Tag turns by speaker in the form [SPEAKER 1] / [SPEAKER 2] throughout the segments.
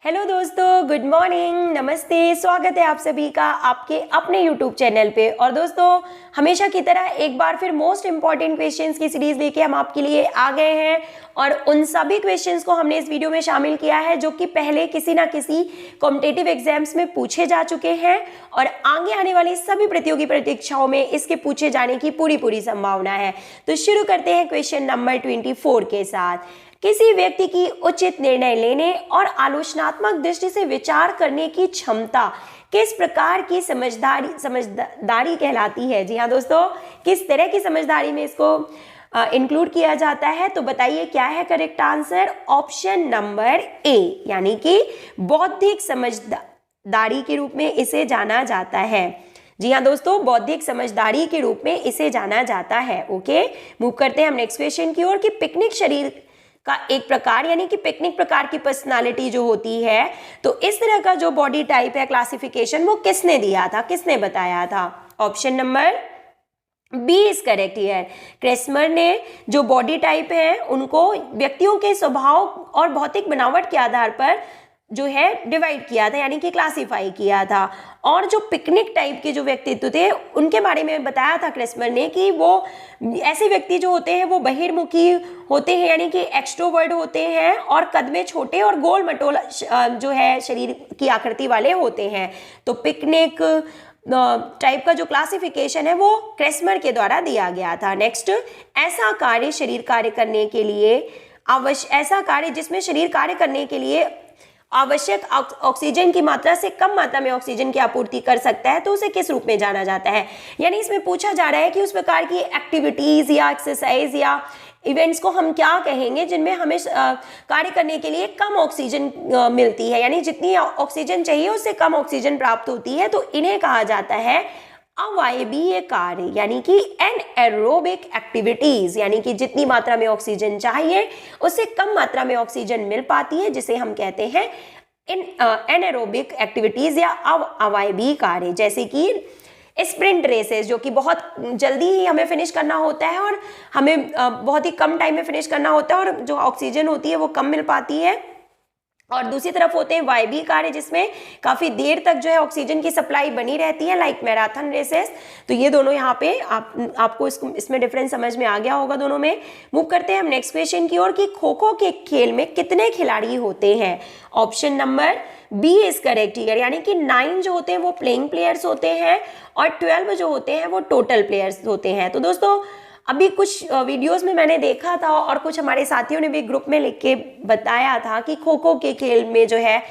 [SPEAKER 1] Hello दोस्तों, good morning, नमस्ते। स्वागत है आप सभी का आपके अपने यूट्यूब चैनल पे। और दोस्तों, हमेशा की तरह एक बार फिर मोस्ट इंपॉर्टेंट क्वेश्चंस की सीरीज लेके हम आपके लिए आ गए हैं और उन सभी क्वेश्चंस को हमने इस वीडियो में शामिल किया है जो कि पहले किसी ना किसी कॉम्पिटिटिव एग्जाम्स में पूछे जा चुके हैं और आगे आने वाली सभी प्रतियोगी परीक्षाओं में इसके पूछे जाने की पूरी संभावना है। तो शुरू करते हैं क्वेश्चन नंबर 24 के साथ। किसी व्यक्ति की उचित निर्णय लेने और आलोचनात्मक दृष्टि से विचार करने की क्षमता किस प्रकार की समझदारी कहलाती है? जी हाँ दोस्तों, किस तरह की समझदारी में इसको इंक्लूड किया जाता है? तो बताइए क्या है correct answer? Option number A, यानी कि बौद्धिक समझदारी के रूप में इसे जाना जाता है। जी हाँ दोस्तों, बौद्धिक समझदारी के रूप में इसे जाना जाता है। ओके, मूव करते हैं हम नेक्स्ट क्वेश्चन की ओर कि पिकनिक शरीर का एक प्रकार, यानी कि पिकनिक प्रकार की पर्सनालिटी जो होती है, तो इस तरह का जो बॉडी टाइप है क्लासिफिकेशन वो किसने दिया था, किसने बताया था? Option number B is correct here. Kretschmer ने जो बॉडी टाइप है उनको व्यक्तियों के स्वभाव और भौतिक बनावट के आधार पर जो है डिवाइड किया था, यानी कि क्लासिफाई किया था। और जो पिकनिक टाइप के जो व्यक्तित्व थे उनके बारे में बताया था क्रेस्मर ने कि वो ऐसे व्यक्ति जो होते हैं वो बहिर्मुखी होते हैं, यानी कि एक्सट्रोवर्ट होते हैं और कद में छोटे और गोल मटोल जो है शरीर की आकृति वाले होते हैं। तो पिकनिक टाइप का जो क्लासिफिकेशन है वो क्रेस्मर के द्वारा दिया गया था। नेक्स्ट, ऐसा कार्य जिसमें शरीर कार्य करने के लिए आवश्यक ऑक्सीजन की मात्रा से कम मात्रा में ऑक्सीजन की आपूर्ति कर सकता है, तो उसे किस रूप में जाना जाता है? यानी इसमें पूछा जा रहा है कि उस प्रकार की एक्टिविटीज या एक्सरसाइज या इवेंट्स को हम क्या कहेंगे जिनमें हमें कार्य करने के लिए कम ऑक्सीजन मिलती है, यानी जितनी ऑक्सीजन चाहिए उससे कम ऑक्सीजन प्राप्त होती है, तो इन्हें कहा जाता है अवायवीय कार्य, यानी कि एनएरोबिक एक्टिविटीज, यानी कि जितनी मात्रा में ऑक्सीजन चाहिए उससे कम मात्रा में ऑक्सीजन मिल पाती है, जिसे हम कहते हैं एनएरोबिक एक्टिविटीज या अवायवीय कार्य। जैसे कि स्प्रिंट रेसेस, जो कि बहुत जल्दी ही हमें फिनिश करना होता है और हमें बहुत ही कम टाइम में फिनिश करना होता है और जो ऑक्सीजन होती है वो कम मिल पाती है। और दूसरी तरफ होते हैं वायवीय कार्य, जिसमें काफी देर तक जो है ऑक्सीजन की सप्लाई बनी रहती है, लाइक मैराथन रेसेस। तो ये दोनों यहाँ पे आपको इसमें डिफरेंस समझ में आ गया होगा दोनों में। मूव करते हैं हम नेक्स्ट क्वेश्चन की ओर कि खो खो के खेल में कितने खिलाड़ी होते हैं? Option number B is correct here, यानी कि 9 जो होते हैं वो प्लेइंग प्लेयर्स होते हैं और 12 जो होते हैं वो टोटल प्लेयर्स होते हैं। तो दोस्तों, अभी कुछ वीडियोस में मैंने देखा था और कुछ हमारे साथियों ने भी ग्रुप में लिख के बताया था कि खो खो के खेल में जो है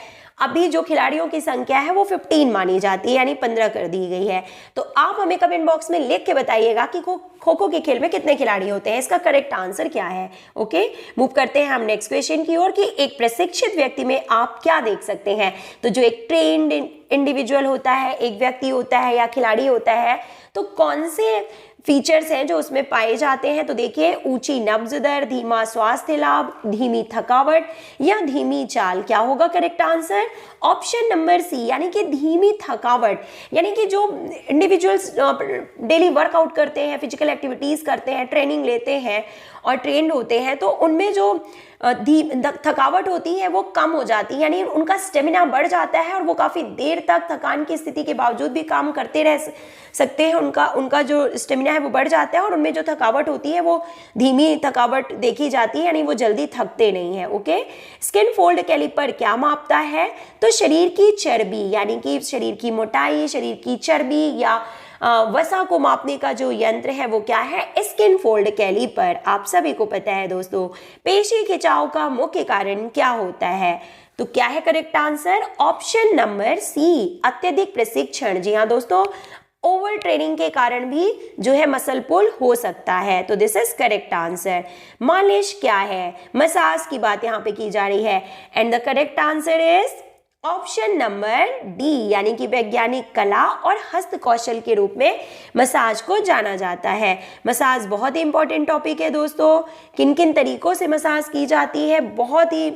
[SPEAKER 1] अभी जो खिलाड़ियों की संख्या है वो 15 मानी जाती है, यानी 15 कर दी गई है। तो आप हमें कमेंट बॉक्स में लिख के बताइएगा कि खो खो के खेल में कितने खिलाड़ी होते हैं, इसका करेक्ट आंसर क्या है। ओके, मूव करते हैं हम नेक्स्ट क्वेश्चन की ओर कि एक प्रशिक्षित व्यक्ति में आप क्या देख सकते हैं? तो जो एक ट्रेन्ड इंडिविजुअल होता है, एक व्यक्ति होता है या खिलाड़ी होता है, तो कौन से फीचर्स हैं जो उसमें पाए जाते हैं? तो देखिए, ऊंची नब्ज दर, धीमा स्वास्थ्य लाभ, धीमी थकावट या धीमी चाल। क्या होगा correct answer? Option number C, यानी कि धीमी थकावट। यानी कि जो इंडिविजुअल्स डेली वर्कआउट करते हैं, फिजिकल एक्टिविटीज करते हैं, ट्रेनिंग लेते हैं और ट्रेंड होते हैं, तो उनमें जो थकावट होती है वो कम हो जाती है, यानी उनका स्टेमिना बढ़ जाता है और वो काफ़ी देर तक थकान की स्थिति के बावजूद भी काम करते रह सकते हैं। उनका जो स्टेमिना है वो बढ़ जाता है और उनमें जो थकावट होती है वो धीमी थकावट देखी जाती है, यानी वो जल्दी थकते नहीं है। ओके, स्किन फोल्ड कैलिपर क्या मापता है? तो शरीर की चर्बी, यानी कि शरीर की मोटाई, शरीर की चर्बी या वसा को मापने का जो यंत्र है वो क्या है? Skin fold caliper. आप सभी को पता है दोस्तों, पेशी खिंचाव का मुख्य कारण क्या होता है? तो क्या है correct answer? Option number C, अत्यधिक प्रशिक्षण। जी हाँ दोस्तों, ओवर ट्रेनिंग के कारण भी जो है मसल पुल हो सकता है, तो दिस इज करेक्ट आंसर। मालिश क्या है? मसाज की बात यहाँ पे की जा रही है and the correct answer is option number D, यानी कि वैज्ञानिक कला और हस्त कौशल के रूप में मसाज को जाना जाता है। मसाज बहुत ही इंपॉर्टेंट टॉपिक है दोस्तों। किन किन तरीकों से मसाज की जाती है, बहुत ही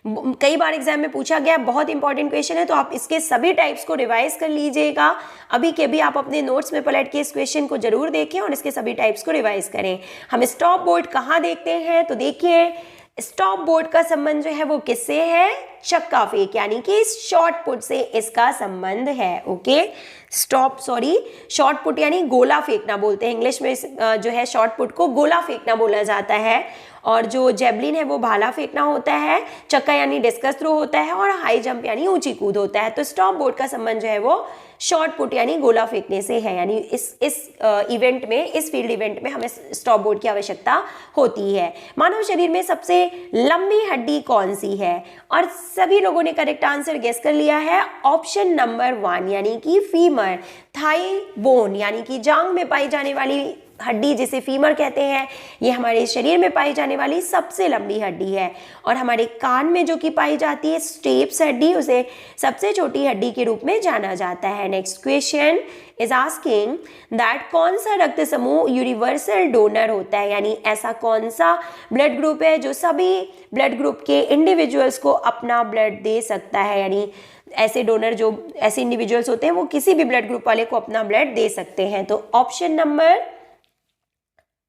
[SPEAKER 1] कई बार एग्जाम में पूछा गया, बहुत इंपॉर्टेंट क्वेश्चन है, तो आप इसके सभी टाइप्स को रिवाइज कर लीजिएगा। अभी के भी आप अपने नोट्स में पलट के इस क्वेश्चन को जरूर देखें और इसके सभी टाइप्स को रिवाइज करें। हम स्टॉप बोर्ड कहाँ देखते हैं? तो देखिए, स्टॉप बोर्ड का संबंध जो है वो किससे है? चक्का फेंक, यानी कि शॉर्ट पुट से इसका संबंध है। ओके, शॉर्ट पुट यानी गोला फेंकना बोलते हैं इंग्लिश में, जो है शॉर्ट पुट को गोला फेंकना बोला जाता है। और जो जेवलिन है वो भाला फेंकना होता है, चक्का यानी डिस्कस थ्रो होता है, और हाई जंप यानी ऊंची कूद होता है। तो स्टॉप बोर्ड का संबंध जो है वो शॉर्ट पुट यानी गोला फेंकने से है, यानी इस इवेंट में, इस फील्ड इवेंट में हमें स्टॉप बोर्ड की आवश्यकता होती है। मानव शरीर में सबसे लंबी हड्डी कौन सी है? और सभी लोगों ने करेक्ट आंसर गेस कर लिया है, ऑप्शन नंबर 1 यानी कि फीमर। थाई बोन यानी कि जांग में पाई जाने वाली हड्डी जिसे फीमर कहते हैं, ये हमारे शरीर में पाई जाने वाली सबसे लंबी हड्डी है। और हमारे कान में जो कि पाई जाती है स्टेप्स हड्डी, उसे सबसे छोटी हड्डी के रूप में जाना जाता है। Next question is asking that कौन सा रक्त समूह यूनिवर्सल डोनर होता है, यानी ऐसा कौन सा ब्लड ग्रुप है जो सभी ब्लड ग्रुप के इंडिविजुअल्स को अपना ब्लड दे सकता है, यानी ऐसे डोनर जो ऐसे इंडिविजुअल्स होते हैं वो किसी भी ब्लड ग्रुप वाले को अपना ब्लड दे सकते हैं। तो option number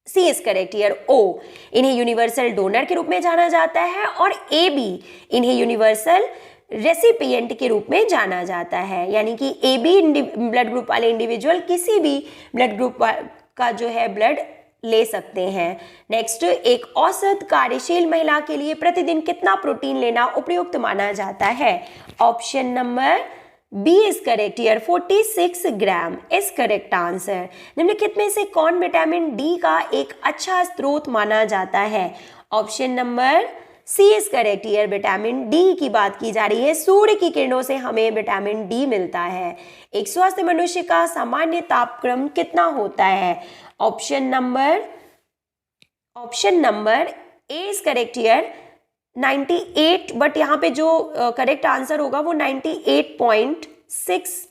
[SPEAKER 1] C is correct here, O इन्हें यूनिवर्सल डोनर के रूप में जाना जाता है, और ए बी इन्हें यूनिवर्सल रेसिपिएंट के रूप में जाना जाता है, यानी कि ए बी ब्लड ग्रुप वाले इंडिविजुअल किसी भी ब्लड ग्रुप का जो है ब्लड ले सकते हैं। नेक्स्ट, एक औसत कार्यशील महिला के लिए प्रतिदिन कितना प्रोटीन लेना उपयुक्त माना जाता है? Option number B is correct here, 46 gram is correct answer. निम्नलिखित में से कौन विटामिन डी का एक अच्छा स्रोत माना जाता है? Option number C is correct here, vitamin D की बात की जा रही है। सूर्य की किरणों से हमें विटामिन डी मिलता है। एक स्वस्थ मनुष्य का सामान्य तापक्रम कितना होता है? Option number A is correct here, 98, but यहाँ पे जो करेक्ट आंसर होगा वो 98.6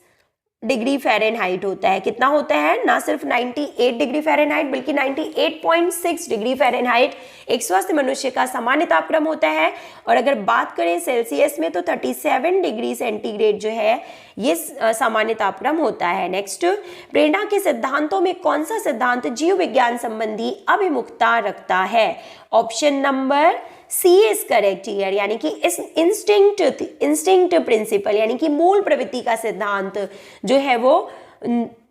[SPEAKER 1] डिग्री फ़ारेनहाइट होता है। कितना होता है? ना सिर्फ 98 डिग्री फ़ारेनहाइट बल्कि 98.6 डिग्री फ़ारेनहाइट एक स्वस्थ मनुष्य का सामान्य तापक्रम होता है। और अगर बात करें सेल्सियस में तो 37 डिग्री सेंटीग्रेड जो है ये सामान्य तापक्रम होता है। नेक्स्ट, प्रेरणा के सिद्धांतों में कौन सा सिद्धांत जीव विज्ञान संबंधी अभिमुखता रखता है? Option number C is correct here, यानी कि इस इंस्टिंक्ट प्रिंसिपल यानी कि मूल प्रवृत्ति का सिद्धांत जो है वो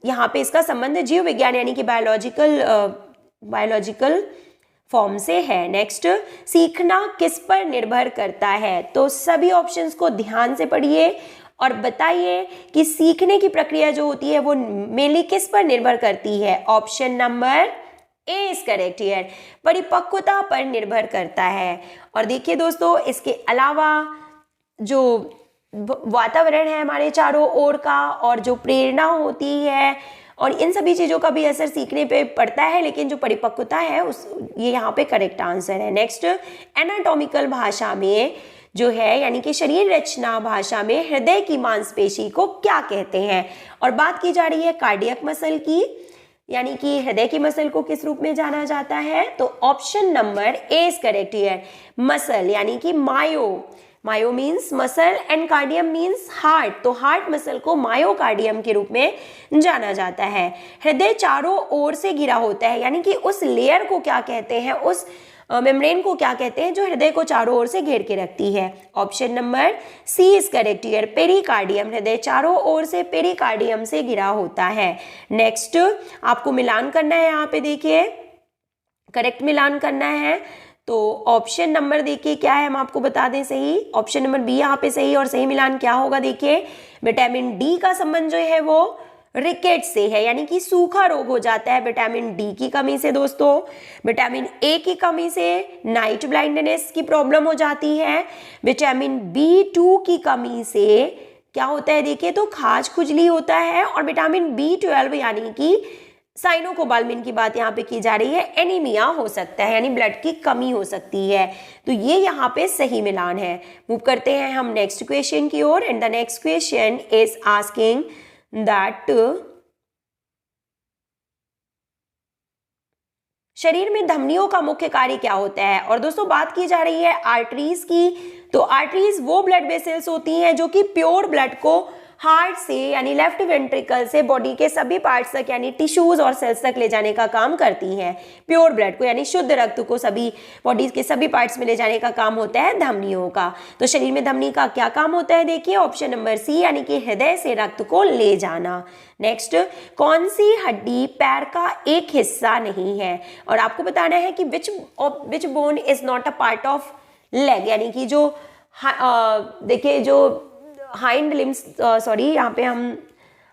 [SPEAKER 1] यहाँ पे इसका संबंध जीव विज्ञान यानी कि बायोलॉजिकल फॉर्म से है। नेक्स्ट, सीखना किस पर निर्भर करता है? तो सभी ऑप्शंस को ध्यान से पढ़िए और बताइए कि सीखने की प्रक्रिया जो होती है वो मेनली किस पर निर्भर करती है? Option number A is correct here, परिपक्वता पर निर्भर करता है। और देखिए दोस्तों, इसके अलावा जो वातावरण है हमारे चारों ओर का और जो प्रेरणा होती है और इन सभी चीज़ों का भी असर सीखने पे पड़ता है, लेकिन जो परिपक्वता है ये यहाँ पे करेक्ट आंसर है। नेक्स्ट, एनाटॉमिकल भाषा में जो है यानी कि शरीर रचना भाषा में हृदय की मांसपेशी को क्या कहते हैं? और बात की जा रही है कार्डियक मसल की, यानी कि हृदय की मसल को किस रूप में जाना जाता है? तो option number A is correct here, muscle यानी कि myo means muscle and cardium means heart, तो हार्ट मसल को मायोकार्डियम के रूप में जाना जाता है। हृदय चारों ओर से घिरा होता है, यानी कि उस लेयर को क्या कहते हैं, उस मेम्ब्रेन को क्या कहते हैं जो हृदय को चारों ओर से घेर के रखती है? Option number C is correct here, pericardium. हृदय चारों ओर से पेरिकार्डियम से घिरा होता है। नेक्स्ट, आपको मिलान करना है, यहाँ पे देखिए करेक्ट मिलान करना है। तो ऑप्शन नंबर देखिए क्या है, हम आपको बता दें सही। ऑप्शन नंबर बी यहाँ पे सही, और सही मिलान क्या होगा? देखिए विटामिन डी का संबंध जो है वो रिकेट से है, यानी कि सूखा रोग हो जाता है विटामिन डी की कमी से। दोस्तों, विटामिन ए की कमी से नाइट ब्लाइंडनेस की प्रॉब्लम हो जाती है। विटामिन B2 की कमी से क्या होता है? देखिए तो खाज खुजली होता है। और विटामिन B12 यानी कि साइनोकोबाल्मिन की बात यहाँ पे की जा रही है, एनीमिया हो सकता है, यानी ब्लड की कमी हो सकती है। तो ये यहाँ पे सही मिलान है। मूव करते हैं हम नेक्स्ट क्वेश्चन की ओर, and the next question is asking that शरीर में धमनियों का मुख्य कार्य क्या होता है? और दोस्तों बात की जा रही है आर्टरीज की। तो आर्टरीज वो ब्लड वेसल्स होती हैं जो कि प्योर ब्लड को हार्ट से यानी लेफ्ट वेंट्रिकल से बॉडी के सभी पार्ट्स तक यानी टिश्यूज और सेल्स तक ले जाने का काम करती हैं। प्योर ब्लड को यानी शुद्ध रक्त को सभी बॉडी के सभी पार्ट्स में ले जाने का काम होता है धमनियों का। तो शरीर में धमनी का क्या काम होता है, देखिए ऑप्शन नंबर सी यानी कि हृदय से रक्त को ले जाना। नेक्स्ट, कौन सी हड्डी पैर का एक हिस्सा नहीं है, और आपको बताना है कि which bone is not a part of leg, यानी कि जो देखिए जो हाइंड लिम्स, सॉरी यहाँ पे हम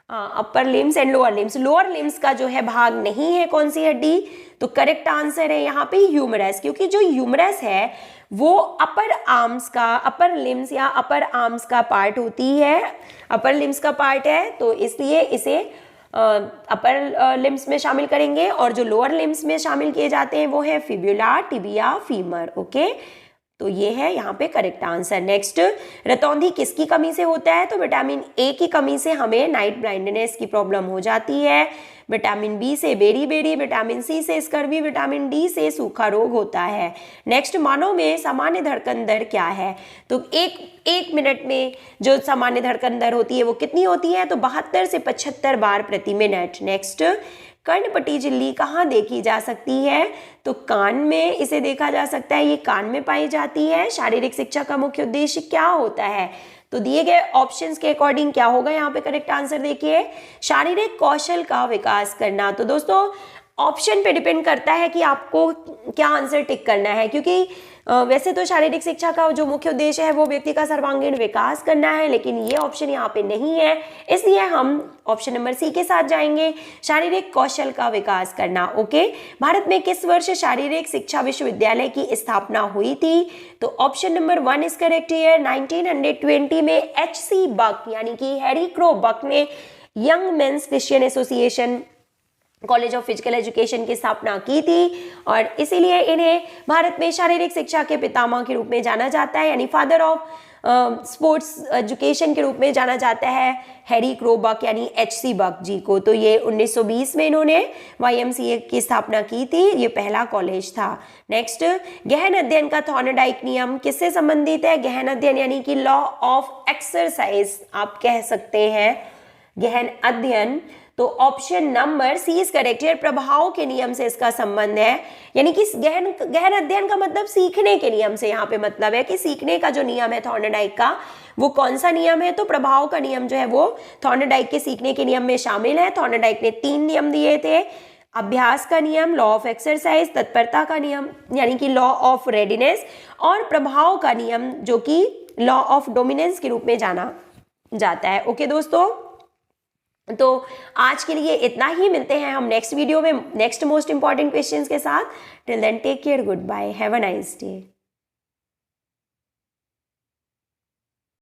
[SPEAKER 1] upper limbs and lower limbs का जो है भाग नहीं है कौन सी हड्डी, तो करेक्ट आंसर है यहाँ पे ह्यूमरस, क्योंकि जो ह्यूमरस है वो अपर लिम्स या अपर आर्म्स का पार्ट होती है, अपर लिम्स का पार्ट है, तो इसलिए इसे अपर लिम्स में शामिल करेंगे। और जो लोअर लिम्स में शामिल किए जाते हैं वो है फिब्युला, टिबिया, फीमर। ओके, तो ये है यहाँ पे करेक्ट आंसर। नेक्स्ट, रतौंधी किसकी कमी से होता है, तो विटामिन ए की कमी से हमें नाइट ब्लाइंडनेस की प्रॉब्लम हो जाती है, विटामिन बी से बेरी, विटामिन सी से स्कर्वी, विटामिन डी से सूखा रोग होता है। नेक्स्ट, मानव में सामान्य धड़कन दर क्या है, तो एक मिनट में जो सामान्य धड़कन दर होती है वो कितनी होती है, तो 72 से 75 बार प्रति मिनट। नेक्स्ट, कर्णपटी झिल्ली कहाँ देखी जा सकती है, तो कान में इसे देखा जा सकता है, ये कान में पाई जाती है। शारीरिक शिक्षा का मुख्य उद्देश्य क्या होता है, तो दिए गए ऑप्शंस के अकॉर्डिंग क्या होगा यहाँ पे करेक्ट आंसर, देखिए शारीरिक कौशल का विकास करना। तो दोस्तों ऑप्शन पे डिपेंड करता है कि आपको क्या आंसर टिक करना है, क्योंकि वैसे तो शारीरिक शिक्षा का जो मुख्य उद्देश्य है वो व्यक्ति का सर्वांगीण विकास करना है, लेकिन ये ऑप्शन यहाँ पे नहीं है, इसलिए हम ऑप्शन नंबर सी के साथ जाएंगे, शारीरिक कौशल का विकास करना। ओके, भारत में किस वर्ष शारीरिक शिक्षा विश्वविद्यालय की स्थापना हुई थी, तो option number 1 is correct here. 1920 में H.C. बक यानी कि हैरी क्रो बक ने young mains Christian association college of physical education की स्थापना की थी, और इसीलिए इन्हें भारत में शारीरिक शिक्षा के पितामह के रूप में जाना जाता है, यानी फादर ऑफ स्पोर्ट्स एजुकेशन के रूप में जाना जाता है हैरी क्रो बक यानी H.C. बक जी को। तो ये 1920 में इन्होंने YMCA की स्थापना की थी, ये पहला कॉलेज था। नेक्स्ट, गहन अध्ययन का थॉर्नडाइक नियम किससे संबंधित है, गहन अध्ययन यानी कि लॉ ऑफ एक्सरसाइज आप कह सकते हैं गहन अध्ययन, तो option number C is correct है, प्रभाव के नियम से इसका संबंध है, यानी कि गहन अध्ययन का मतलब सीखने के नियम से यहाँ पे मतलब है कि सीखने का जो नियम है थॉर्नडाइक का वो कौन सा नियम है, तो प्रभाव का नियम जो है वो थॉर्नडाइक के सीखने के नियम में शामिल है। थॉर्नडाइक ने 3 नियम दिए थे, अभ्यास का नियम, लॉ ऑफ एक्सरसाइज, तत्परता का नियम यानी कि लॉ ऑफ रेडीनेस, और प्रभाव का नियम जो कि लॉ ऑफ डोमिनेंस के रूप में जाना जाता है। ओके दोस्तों, तो आज के लिए इतना ही, मिलते हैं हम नेक्स्ट वीडियो में नेक्स्ट मोस्ट इंपॉर्टेंट क्वेश्चंस के साथ। Till then take care, goodbye, have a nice day.